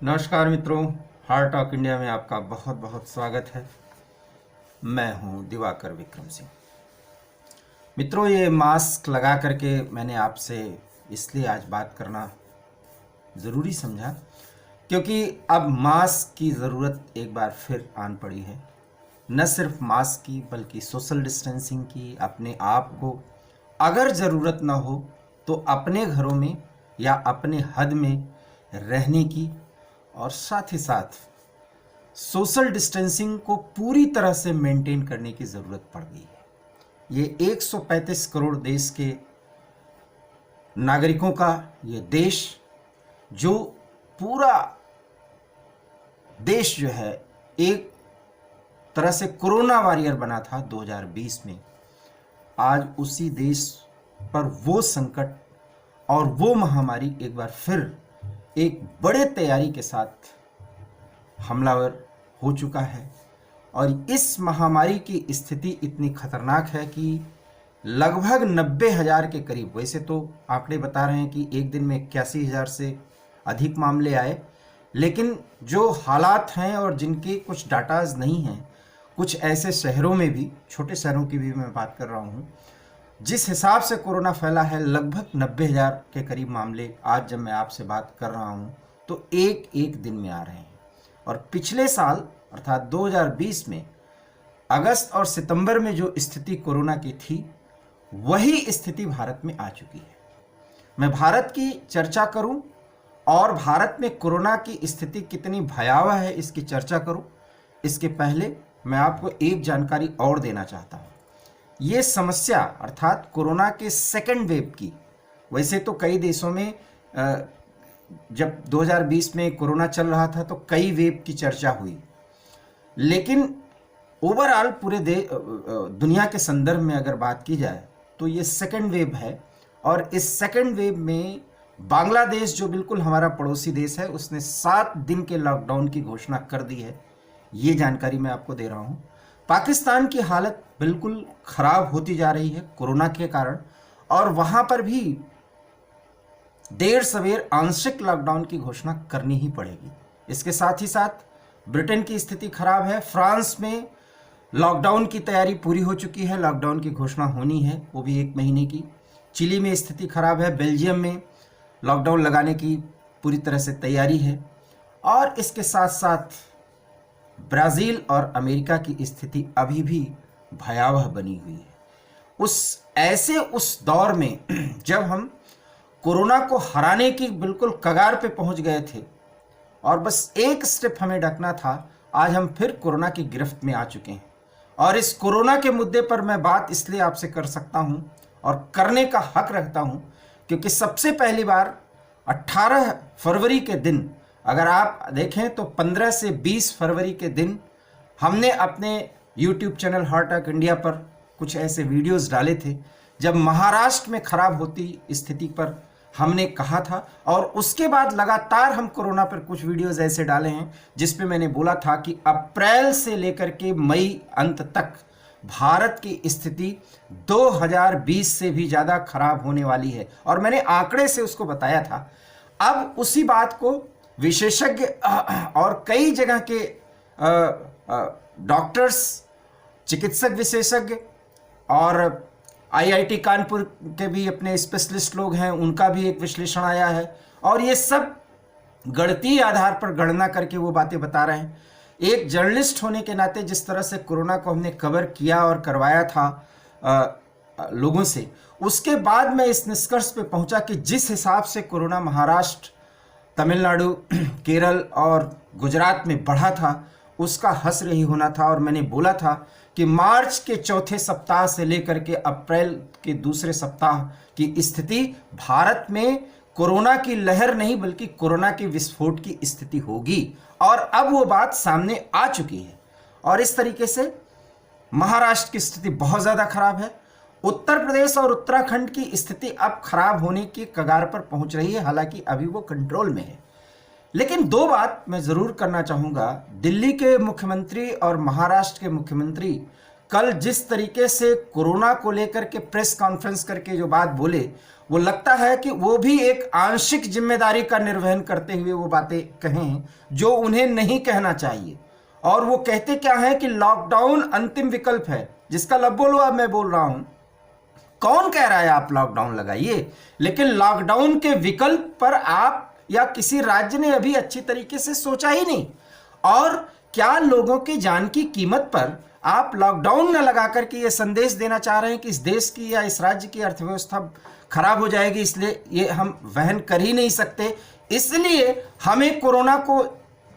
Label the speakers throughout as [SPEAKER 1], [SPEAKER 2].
[SPEAKER 1] नमस्कार मित्रों, heart talk India में आपका बहुत बहुत स्वागत है। मैं हूं दिवाकर विक्रम सिंह। मित्रों, ये मास्क लगा करके मैंने आपसे इसलिए आज बात करना ज़रूरी समझा क्योंकि अब मास्क की ज़रूरत एक बार फिर आन पड़ी है। न सिर्फ मास्क की बल्कि सोशल डिस्टेंसिंग की। अपने आप को अगर ज़रूरत ना हो तो अपने घरों में या अपने हद में रहने की, और साथ ही साथ सोशल डिस्टेंसिंग को पूरी तरह से मेंटेन करने की ज़रूरत पड़ गई है। ये 135 करोड़ देश के नागरिकों का ये देश, जो पूरा देश जो है एक तरह से कोरोना वॉरियर बना था 2020 में, आज उसी देश पर वो संकट और वो महामारी एक बार फिर एक बड़े तैयारी के साथ हमलावर हो चुका है। और इस महामारी की स्थिति इतनी खतरनाक है कि लगभग 90,000 के करीब, वैसे तो आंकड़े बता रहे हैं कि एक दिन में 81,000 से अधिक मामले आए, लेकिन जो हालात हैं और जिनके कुछ डाटाज नहीं हैं, कुछ ऐसे शहरों में भी, छोटे शहरों की भी मैं बात कर रहा हूँ, जिस हिसाब से कोरोना फैला है, लगभग 90,000 के करीब मामले आज जब मैं आपसे बात कर रहा हूँ तो एक एक दिन में आ रहे हैं। और पिछले साल अर्थात 2020 में अगस्त और सितंबर में जो स्थिति कोरोना की थी, वही स्थिति भारत में आ चुकी है। मैं भारत की चर्चा करूं और भारत में कोरोना की स्थिति कितनी भयावह है इसकी चर्चा करूं, इसके पहले मैं आपको एक जानकारी और देना चाहता हूं। ये समस्या अर्थात कोरोना के सेकेंड वेव की, वैसे तो कई देशों में जब 2020 में कोरोना चल रहा था तो कई वेव की चर्चा हुई, लेकिन ओवरऑल पूरे दुनिया के संदर्भ में अगर बात की जाए तो ये सेकेंड वेव है। और इस सेकेंड वेव में बांग्लादेश, जो बिल्कुल हमारा पड़ोसी देश है, उसने 7 दिन के लॉकडाउन की घोषणा कर दी है। ये जानकारी मैं आपको दे रहा हूँ। पाकिस्तान की हालत बिल्कुल खराब होती जा रही है कोरोना के कारण, और वहाँ पर भी देर सवेर आंशिक लॉकडाउन की घोषणा करनी ही पड़ेगी। इसके साथ ही साथ ब्रिटेन की स्थिति खराब है। फ्रांस में लॉकडाउन की तैयारी पूरी हो चुकी है, लॉकडाउन की घोषणा होनी है, वो भी 1 महीने की। चिली में स्थिति खराब है। बेल्जियम में लॉकडाउन लगाने की पूरी तरह से तैयारी है। और इसके साथ साथ ब्राज़ील और अमेरिका की स्थिति अभी भी भयावह बनी हुई है। उस दौर में जब हम कोरोना को हराने की बिल्कुल कगार पे पहुंच गए थे और बस एक स्टेप हमें ढकना था, आज हम फिर कोरोना की गिरफ्त में आ चुके हैं। और इस कोरोना के मुद्दे पर मैं बात इसलिए आपसे कर सकता हूं और करने का हक रखता हूं क्योंकि सबसे पहली बार 18 फरवरी के दिन, अगर आप देखें तो 15 से 20 फरवरी के दिन हमने अपने YouTube channel heart talk India पर कुछ ऐसे वीडियोस डाले थे जब महाराष्ट्र में खराब होती स्थिति पर हमने कहा था। और उसके बाद लगातार हम कोरोना पर कुछ वीडियोस ऐसे डाले हैं जिस पे मैंने बोला था कि अप्रैल से लेकर के मई अंत तक भारत की स्थिति 2020 से भी ज़्यादा खराब होने वाली है, और मैंने आंकड़े से उसको बताया था। अब उसी बात को विशेषज्ञ और कई जगह के डॉक्टर्स, चिकित्सक विशेषज्ञ और आईआईटी कानपुर के भी अपने स्पेशलिस्ट लोग हैं, उनका भी एक विश्लेषण आया है, और ये सब गणितीय आधार पर गणना करके वो बातें बता रहे हैं। एक जर्नलिस्ट होने के नाते जिस तरह से कोरोना को हमने कवर किया और करवाया था लोगों से, उसके बाद मैं इस निष्कर्ष पे पहुंचा कि जिस हिसाब से कोरोना महाराष्ट्र, तमिलनाडु, केरल और गुजरात में बढ़ा था, उसका हश्र ही होना था। और मैंने बोला था कि मार्च के चौथे सप्ताह से लेकर के अप्रैल के दूसरे सप्ताह की स्थिति भारत में कोरोना की लहर नहीं बल्कि कोरोना के विस्फोट की स्थिति होगी, और अब वो बात सामने आ चुकी है। और इस तरीके से महाराष्ट्र की स्थिति बहुत ज़्यादा खराब है। उत्तर प्रदेश और उत्तराखंड की स्थिति अब खराब होने की कगार पर पहुंच रही है, हालांकि अभी वो कंट्रोल में है। लेकिन 2 बात मैं ज़रूर करना चाहूँगा। दिल्ली के मुख्यमंत्री और महाराष्ट्र के मुख्यमंत्री कल जिस तरीके से कोरोना को लेकर के प्रेस कॉन्फ्रेंस करके जो बात बोले, वो लगता है कि वो भी एक आंशिक जिम्मेदारी का निर्वहन करते हुए वो बातें कहें जो उन्हें नहीं कहना चाहिए। और वो कहते क्या है कि लॉकडाउन अंतिम विकल्प है, जिसका लब बोलो अब मैं बोल रहा हूं। कौन कह रहा है आप लॉकडाउन लगाइए, लेकिन लॉकडाउन के विकल्प पर आप या किसी राज्य ने अभी अच्छी तरीके से सोचा ही नहीं। और क्या लोगों की जान की कीमत पर आप लॉकडाउन न लगा करके ये संदेश देना चाह रहे हैं कि इस देश की या इस राज्य की अर्थव्यवस्था खराब हो जाएगी, इसलिए ये हम वहन कर ही नहीं सकते, इसलिए हमें कोरोना को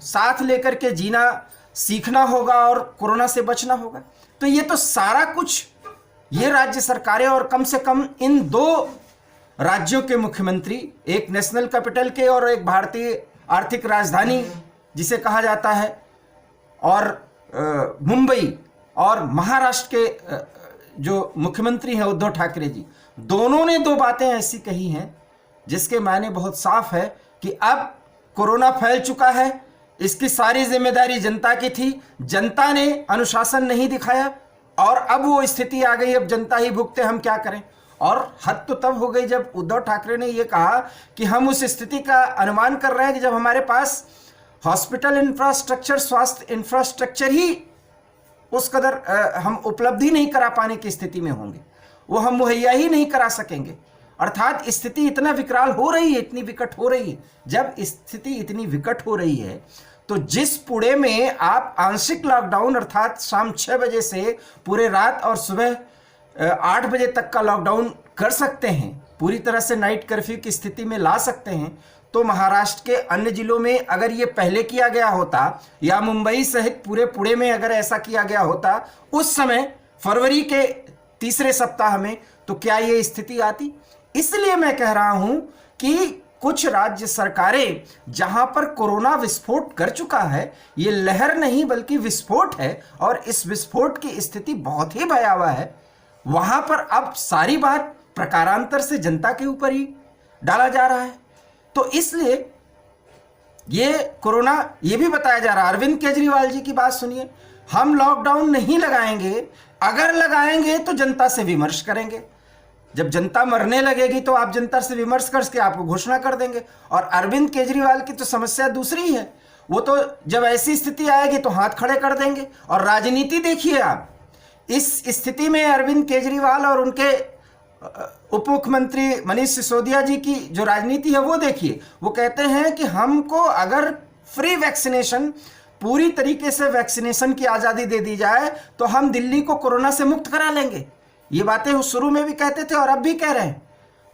[SPEAKER 1] साथ लेकर के जीना सीखना होगा और कोरोना से बचना होगा। तो ये तो सारा कुछ ये राज्य सरकारें और कम से कम इन दो राज्यों के मुख्यमंत्री, एक नेशनल कैपिटल के और एक भारतीय आर्थिक राजधानी जिसे कहा जाता है, और मुंबई और महाराष्ट्र के जो मुख्यमंत्री हैं उद्धव ठाकरे जी, दोनों ने दो बातें ऐसी कही हैं जिसके मायने बहुत साफ है कि अब कोरोना फैल चुका है, इसकी सारी जिम्मेदारी जनता की थी, जनता ने अनुशासन नहीं दिखाया और अब वो स्थिति आ गई, अब जनता ही भुगते, हम क्या करें। और हद तो तब हो गई जब उद्धव ठाकरे ने ये कहा कि हम उस स्थिति का अनुमान कर रहे हैं कि जब हमारे पास हॉस्पिटल इंफ्रास्ट्रक्चर, स्वास्थ्य इंफ्रास्ट्रक्चर ही उस कदर हम उपलब्धि नहीं करा पाने की स्थिति में होंगे, वो हम मुहैया ही नहीं करा सकेंगे। अर्थात स्थिति इतना विकराल हो रही है, इतनी विकट हो रही है। जब स्थिति इतनी विकट हो रही है तो जिस पुणे में आप आंशिक लॉकडाउन अर्थात शाम 6 बजे से पूरे रात और सुबह 8 बजे तक का लॉकडाउन कर सकते हैं, पूरी तरह से नाइट कर्फ्यू की स्थिति में ला सकते हैं, तो महाराष्ट्र के अन्य जिलों में अगर ये पहले किया गया होता या मुंबई सहित पूरे पुणे में अगर ऐसा किया गया होता उस समय फरवरी के तीसरे सप्ताह में, तो क्या ये स्थिति आती। इसलिए मैं कह रहा हूं कि कुछ राज्य सरकारें जहां पर कोरोना विस्फोट कर चुका है, ये लहर नहीं बल्कि विस्फोट है और इस विस्फोट की स्थिति बहुत ही भयावह है, वहां पर अब सारी बात प्रकारांतर से जनता के ऊपर ही डाला जा रहा है। तो इसलिए ये कोरोना, ये भी बताया जा रहा है, अरविंद केजरीवाल जी की बात सुनिए, हम लॉकडाउन नहीं लगाएंगे, अगर लगाएंगे तो जनता से विमर्श करेंगे, जब जनता मरने लगेगी तो आप जनता से विमर्श करके आपको घोषणा कर देंगे। और अरविंद केजरीवाल की तो समस्या दूसरी है, वो तो जब ऐसी स्थिति आएगी तो हाथ खड़े कर देंगे। और राजनीति देखिए आप, इस स्थिति में अरविंद केजरीवाल और उनके उप मुख्यमंत्री मनीष सिसोदिया जी की जो राजनीति है वो देखिए, वो कहते हैं कि हमको अगर फ्री वैक्सीनेशन, पूरी तरीके से वैक्सीनेशन की आज़ादी दे दी जाए तो हम दिल्ली को कोरोना से मुक्त करा लेंगे। ये बातें वो शुरू में भी कहते थे और अब भी कह रहे हैं।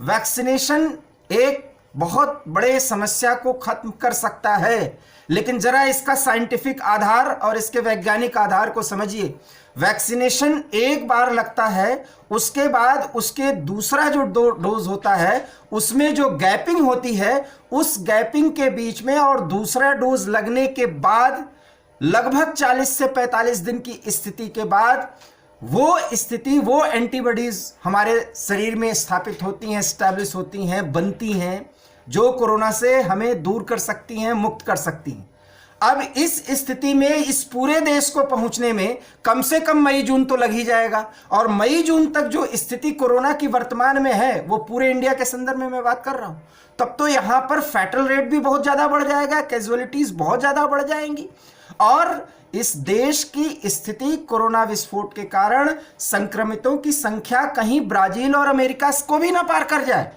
[SPEAKER 1] वैक्सीनेशन एक बहुत बड़े समस्या को खत्म कर सकता है, लेकिन जरा इसका साइंटिफिक आधार और इसके वैज्ञानिक आधार को समझिए। वैक्सीनेशन एक बार लगता है, उसके बाद उसके दूसरा जो डोज होता है उसमें जो गैपिंग होती है, उस गैपिंग के बीच में और दूसरा डोज लगने के बाद लगभग 40 से 45 दिन की स्थिति के बाद वो एंटीबॉडीज हमारे शरीर में स्थापित होती हैं, स्टैब्लिश होती हैं, बनती हैं, जो कोरोना से हमें दूर कर सकती हैं, मुक्त कर सकती हैं। अब इस स्थिति में इस पूरे देश को पहुंचने में कम से कम मई जून तो लग ही जाएगा। और मई जून तक जो स्थिति कोरोना की वर्तमान में है, वो पूरे इंडिया के संदर्भ में मैं बात कर रहा हूं, तब तो यहां पर फैटल रेट भी बहुत ज्यादा बढ़ जाएगा, कैजुअलिटीज बहुत ज्यादा बढ़ जाएंगी। और इस देश की स्थिति कोरोना विस्फोट के कारण संक्रमितों की संख्या कहीं ब्राजील और अमेरिका को भी ना पार कर जाए,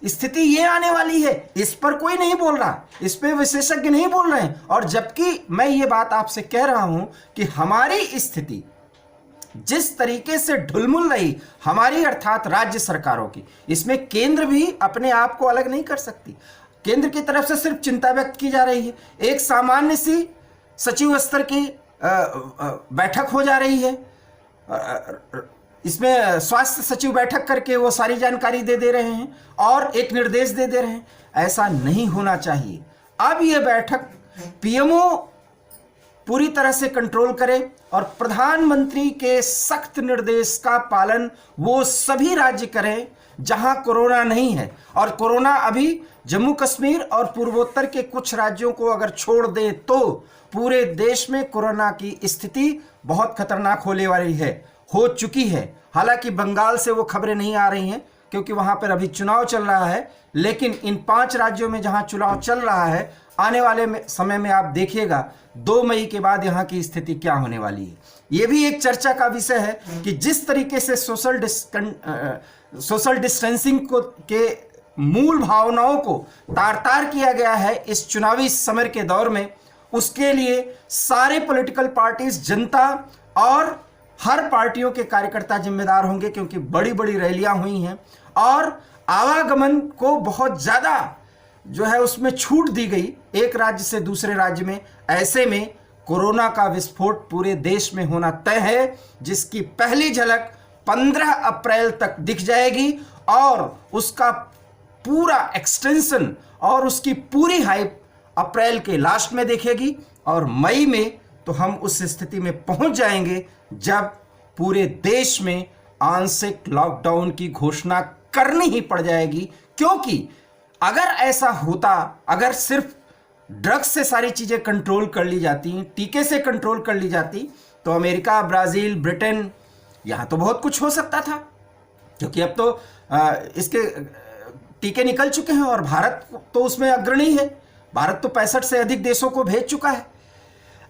[SPEAKER 1] स्थिति ये आने वाली है। इस पर कोई नहीं बोल रहा, इस पे विशेषज्ञ नहीं बोल रहे हैं। और जबकि मैं ये बात आपसे कह रहा हूं कि हमारी स्थिति जिस तरीके से ढुलमुल रही, हमारी अर्थात राज्य सरकारों की, इसमें केंद्र भी अपने आप को अलग नहीं कर सकती। केंद्र की तरफ से सिर्फ चिंता व्यक्त की जा रही है, एक सामान्य सी सचिव स्तर की बैठक हो जा रही है, इसमें स्वास्थ्य सचिव बैठक करके वो सारी जानकारी दे दे रहे हैं और एक निर्देश दे दे रहे हैं। ऐसा नहीं होना चाहिए। अब ये बैठक पीएमओ पूरी तरह से कंट्रोल करे और प्रधानमंत्री के सख्त निर्देश का पालन वो सभी राज्य करें जहां कोरोना नहीं है। और कोरोना अभी जम्मू कश्मीर और पूर्वोत्तर के कुछ राज्यों को अगर छोड़ दे तो पूरे देश में कोरोना की स्थिति बहुत खतरनाक होने वाली है। हो चुकी है। हालांकि बंगाल से वो खबरें नहीं आ रही हैं क्योंकि वहां पर अभी चुनाव चल रहा है, लेकिन इन 5 राज्यों में जहां चुनाव चल रहा है, आने वाले समय में आप देखिएगा 2 मई के बाद यहां की स्थिति क्या होने वाली है। ये भी एक चर्चा का विषय है कि जिस तरीके से सोशल डिस्टेंसिंग को के मूल भावनाओं को तार तार किया गया है इस चुनावी समय के दौर में, उसके लिए सारे पॉलिटिकल पार्टीज, जनता और हर पार्टियों के कार्यकर्ता जिम्मेदार होंगे, क्योंकि बड़ी बड़ी रैलियां हुई हैं और आवागमन को बहुत ज़्यादा जो है उसमें छूट दी गई एक राज्य से दूसरे राज्य में। ऐसे में कोरोना का विस्फोट पूरे देश में होना तय है, जिसकी पहली झलक 15 अप्रैल तक दिख जाएगी और उसका पूरा एक्सटेंशन और उसकी पूरी हाइप अप्रैल के लास्ट में देखेगी और मई में तो हम उस स्थिति में पहुंच जाएंगे जब पूरे देश में आंशिक लॉकडाउन की घोषणा करनी ही पड़ जाएगी। क्योंकि अगर ऐसा होता, अगर सिर्फ ड्रग्स से सारी चीजें कंट्रोल कर ली जाती, टीके से कंट्रोल कर ली जाती, तो अमेरिका, ब्राजील, ब्रिटेन, यहां तो बहुत कुछ हो सकता था, क्योंकि अब तो इसके टीके निकल चुके हैं और भारत तो उसमें अग्रणी है। भारत तो 65 से अधिक देशों को भेज चुका है।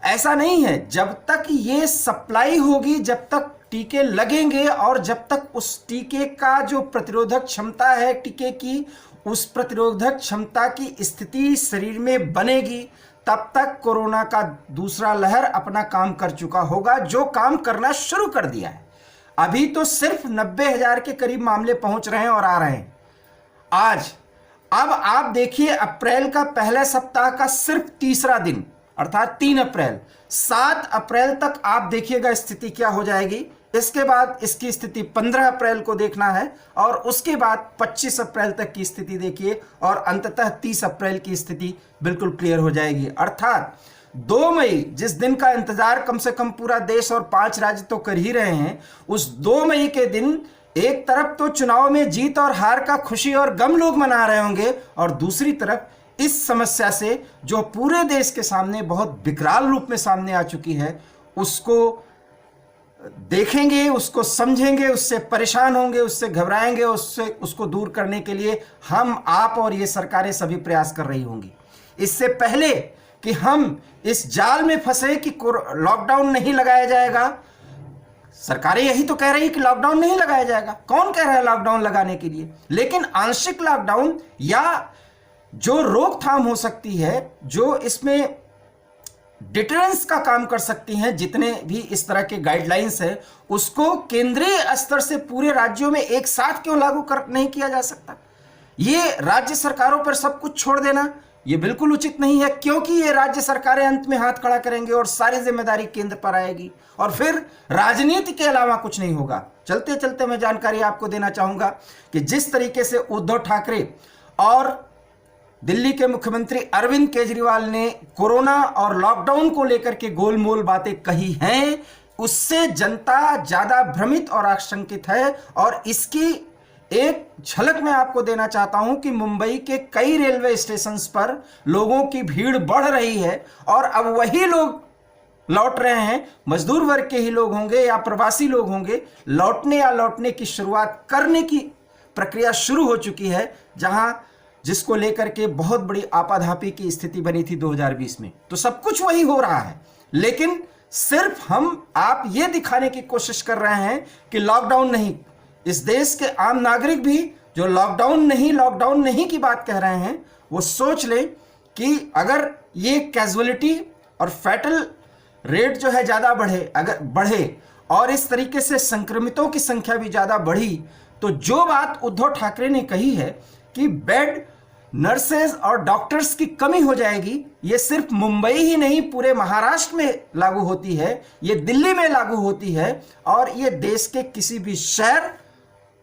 [SPEAKER 1] ऐसा नहीं है, जब तक ये सप्लाई होगी, जब तक टीके लगेंगे और जब तक उस टीके का जो प्रतिरोधक क्षमता है टीके की, उस प्रतिरोधक क्षमता की स्थिति शरीर में बनेगी, तब तक कोरोना का दूसरा लहर अपना काम कर चुका होगा, जो काम करना शुरू कर दिया है। अभी तो सिर्फ 90,000 के करीब मामले पहुंच रहे हैं और आ रहे हैं आज। अब आप देखिए अप्रैल का पहले सप्ताह का सिर्फ तीसरा दिन अर्थात 3 अप्रैल, 7 अप्रैल तक आप देखिएगा स्थिति क्या हो जाएगी। इसके बाद इसकी स्थिति 15 अप्रैल को देखना है और उसके बाद 25 अप्रैल तक की स्थिति देखिए और अंततः 30 अप्रैल की स्थिति बिल्कुल क्लियर हो जाएगी। अर्थात 2 मई, जिस दिन का इंतजार कम से कम पूरा देश और 5 राज्य तो कर ही रहे हैं, उस 2 मई के दिन एक तरफ तो चुनाव में जीत और हार का खुशी और गम लोग मना रहे होंगे और दूसरी तरफ इस समस्या से जो पूरे देश के सामने बहुत विकराल रूप में सामने आ चुकी है, उसको देखेंगे, उसको समझेंगे, उससे परेशान होंगे, उससे घबराएंगे, उसको दूर करने के लिए हम, आप और ये सरकारें सभी प्रयास कर रही होंगी। इससे पहले कि हम इस जाल में फंसे कि लॉकडाउन नहीं लगाया जाएगा, सरकारें यही तो कह रही कि लॉकडाउन नहीं लगाया जाएगा। कौन कह रहा है लॉकडाउन लगाने के लिए? लेकिन आंशिक लॉकडाउन या जो रोकथाम हो सकती है, जो इसमें डिटरेंस का काम कर सकती हैं, जितने भी इस तरह के गाइडलाइंस है, उसको केंद्रीय स्तर से पूरे राज्यों में एक साथ क्यों लागू नहीं किया जा सकता? ये राज्य सरकारों पर सब कुछ छोड़ देना ये बिल्कुल उचित नहीं है, क्योंकि ये राज्य सरकारें अंत में हाथ खड़ा करेंगे और सारी जिम्मेदारी केंद्र पर आएगी और फिर राजनीति के अलावा कुछ नहीं होगा। चलते चलते मैं जानकारी आपको देना चाहूंगा कि जिस तरीके से उद्धव ठाकरे और दिल्ली के मुख्यमंत्री अरविंद केजरीवाल ने कोरोना और लॉकडाउन को लेकर के गोलमोल बातें कही हैं, उससे जनता ज्यादा भ्रमित और आशंकित है। और इसकी एक झलक मैं आपको देना चाहता हूं कि मुंबई के कई रेलवे स्टेशंस पर लोगों की भीड़ बढ़ रही है और अब वही लोग लौट रहे हैं, मजदूर वर्ग के ही लोग होंगे या प्रवासी लोग होंगे, लौटने की शुरुआत करने की प्रक्रिया शुरू हो चुकी है, जिसको लेकर के बहुत बड़ी आपाधापी की स्थिति बनी थी 2020 में। तो सब कुछ वही हो रहा है, लेकिन सिर्फ आप ये दिखाने की कोशिश कर रहे हैं कि लॉकडाउन नहीं। इस देश के आम नागरिक भी जो लॉकडाउन नहीं की बात कह रहे हैं, वो सोच ले कि अगर ये कैजुअलिटी और फैटल रेट जो है ज़्यादा बढ़े और इस तरीके से संक्रमितों की संख्या भी ज़्यादा बढ़ी, तो जो बात उद्धव ठाकरे ने कही है कि बेड, नर्सेज और डॉक्टर्स की कमी हो जाएगी, ये सिर्फ मुंबई ही नहीं पूरे महाराष्ट्र में लागू होती है, ये दिल्ली में लागू होती है और ये देश के किसी भी शहर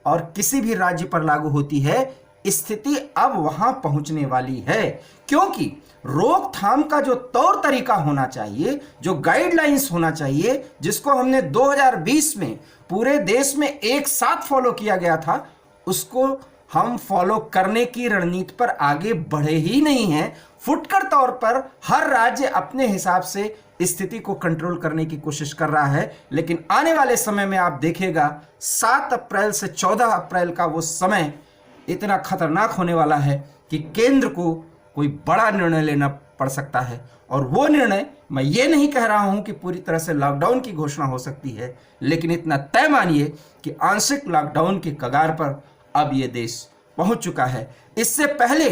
[SPEAKER 1] और किसी भी राज्य पर लागू होती है। स्थिति अब वहां पहुंचने वाली है, क्योंकि रोकथाम का जो तौर तरीका होना चाहिए, जो गाइडलाइंस होना चाहिए, जिसको हमने 2020 में पूरे देश में एक साथ फॉलो किया गया था, उसको हम फॉलो करने की रणनीति पर आगे बढ़े ही नहीं हैं। फुटकर तौर पर हर राज्य अपने हिसाब से स्थिति को कंट्रोल करने की कोशिश कर रहा है, लेकिन आने वाले समय में आप देखिएगा 7 अप्रैल से 14 अप्रैल का वो समय इतना खतरनाक होने वाला है कि केंद्र को कोई बड़ा निर्णय लेना पड़ सकता है। और वो निर्णय, मैं ये नहीं कह रहा हूं कि पूरी तरह से लॉकडाउन की घोषणा हो सकती है, लेकिन इतना तय मानिए कि आंशिक लॉकडाउन के कगार पर अब ये देश पहुंच चुका है। इससे पहले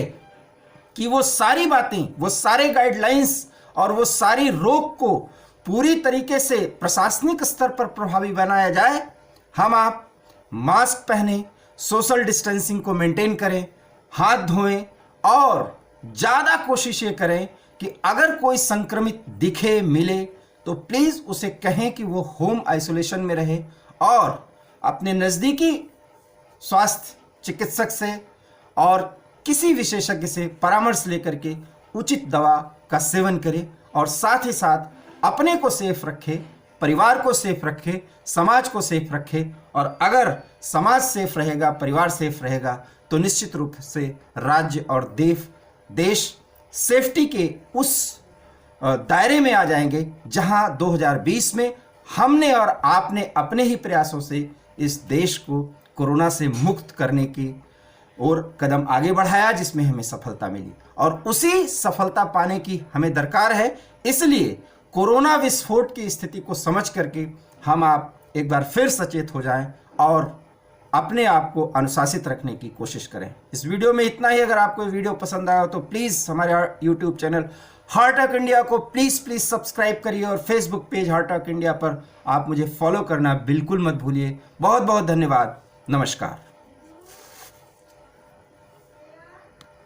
[SPEAKER 1] कि वो सारी बातें, वो सारे गाइडलाइंस और वो सारी रोक को पूरी तरीके से प्रशासनिक स्तर पर प्रभावी बनाया जाए, हम आप मास्क पहने, सोशल डिस्टेंसिंग को मेंटेन करें, हाथ धोएं और ज़्यादा कोशिश ये करें कि अगर कोई संक्रमित दिखे, मिले तो प्लीज़ उसे कहें कि वो होम आइसोलेशन में रहे और अपने नज़दीकी स्वास्थ्य चिकित्सक से और किसी विशेषज्ञ से परामर्श लेकर के उचित दवा का सेवन करें और साथ ही साथ अपने को सेफ रखें, परिवार को सेफ रखें, समाज को सेफ रखें। और अगर समाज सेफ रहेगा, परिवार सेफ रहेगा, तो निश्चित रूप से राज्य और देश सेफ्टी के उस दायरे में आ जाएंगे जहां 2020 में हमने और आपने अपने ही प्रयासों से इस देश को कोरोना से मुक्त करने की और कदम आगे बढ़ाया, जिसमें हमें सफलता मिली और उसी सफलता पाने की हमें दरकार है। इसलिए कोरोना विस्फोट की स्थिति को समझ करके हम आप एक बार फिर सचेत हो जाएं और अपने आप को अनुशासित रखने की कोशिश करें। इस वीडियो में इतना ही। अगर आपको वीडियो पसंद आया हो तो प्लीज़ हमारे YouTube channel heart talk India को प्लीज़ सब्सक्राइब करिए और Facebook page heart talk India पर आप मुझे फॉलो करना बिल्कुल मत भूलिए। बहुत बहुत धन्यवाद। नमस्कार।